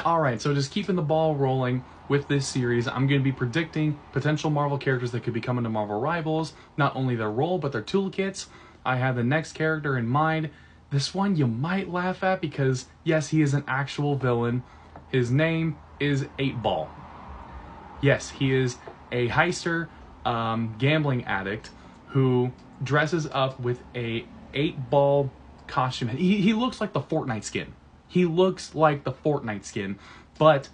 Alright, so just keeping the ball rolling with this series, I'm going to be predicting potential Marvel characters that could be coming to Marvel Rivals, not only their role, but their toolkits. I have the next character in mind. This one you might laugh at because, yes, he is an actual villain. His name is 8-Ball. Yes, he is a heister, gambling addict who dresses up with a 8-Ball costume. He looks like the Fortnite skin. He looks like the Fortnite skin, but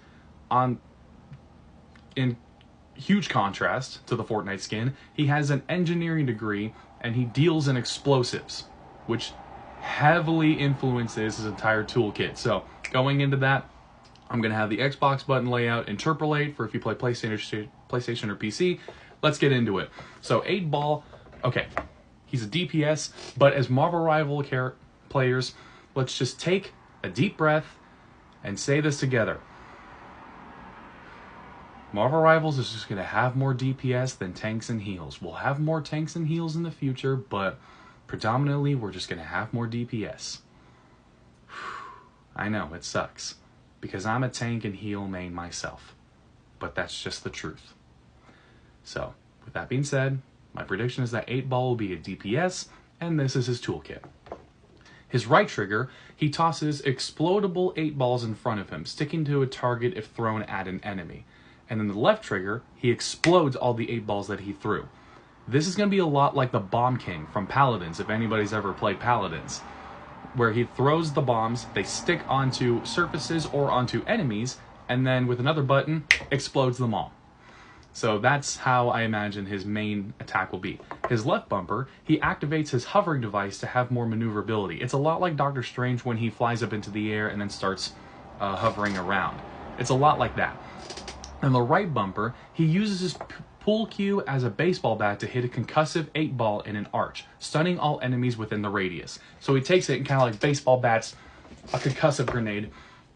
in huge contrast to the Fortnite skin, he has an engineering degree and he deals in explosives, which heavily influences his entire toolkit. So going into that, I'm going to have the Xbox button layout interpolate for if you play PlayStation or PC. Let's get into it. So 8-Ball, okay, he's a DPS, but as Marvel Rival players, let's just take a deep breath and say this together. Marvel Rivals is just going to have more DPS than tanks and heals. We'll have more tanks and heals in the future, but predominantly we're just going to have more DPS. I know, it sucks, because I'm a tank and heal main myself, but that's just the truth. So, with that being said, my prediction is that 8-Ball will be a DPS, and this is his toolkit. His right trigger, he tosses explodable 8 balls in front of him, sticking to a target if thrown at an enemy. And then the left trigger, he explodes all the 8 balls that he threw. This is going to be a lot like the Bomb King from Paladins, if anybody's ever played Paladins, where he throws the bombs, they stick onto surfaces or onto enemies, and then with another button, explodes them all. So that's how I imagine his main attack will be. His left bumper, he activates his hovering device to have more maneuverability. It's a lot like Doctor Strange when he flies up into the air and then starts hovering around. It's a lot like that. And the right bumper, he uses his pool cue as a baseball bat to hit a concussive 8-Ball in an arch, stunning all enemies within the radius. So he takes it and kind of like baseball bats a concussive grenade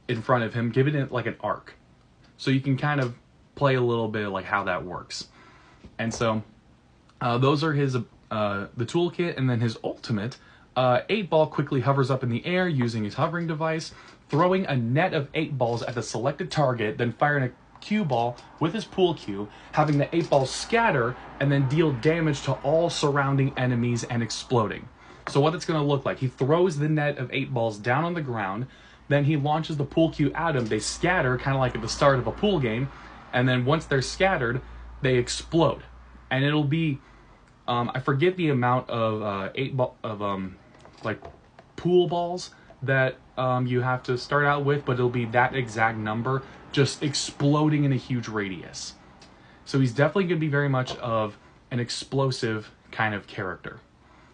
in front of him, giving it like an arc. So you can kind of play a little bit like how that works. And so those are his the toolkit, and then his ultimate 8-Ball quickly hovers up in the air using his hovering device, throwing a net of 8 balls at the selected target, then firing a cue ball with his pool cue, having the 8 balls scatter and then deal damage to all surrounding enemies and exploding. So what it's going to look like, he throws the net of 8 balls down on the ground, then he launches the pool cue at them, they scatter kind of like at the start of a pool game, and then once they're scattered, they explode. And it'll be, I forget the amount of like pool balls that you have to start out with, but it'll be that exact number, just exploding in a huge radius. So he's definitely going to be very much of an explosive kind of character.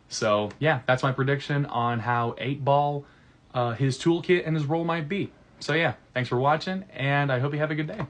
So yeah, that's my prediction on how 8-Ball, his toolkit and his role might be. So yeah, thanks for watching, and I hope you have a good day.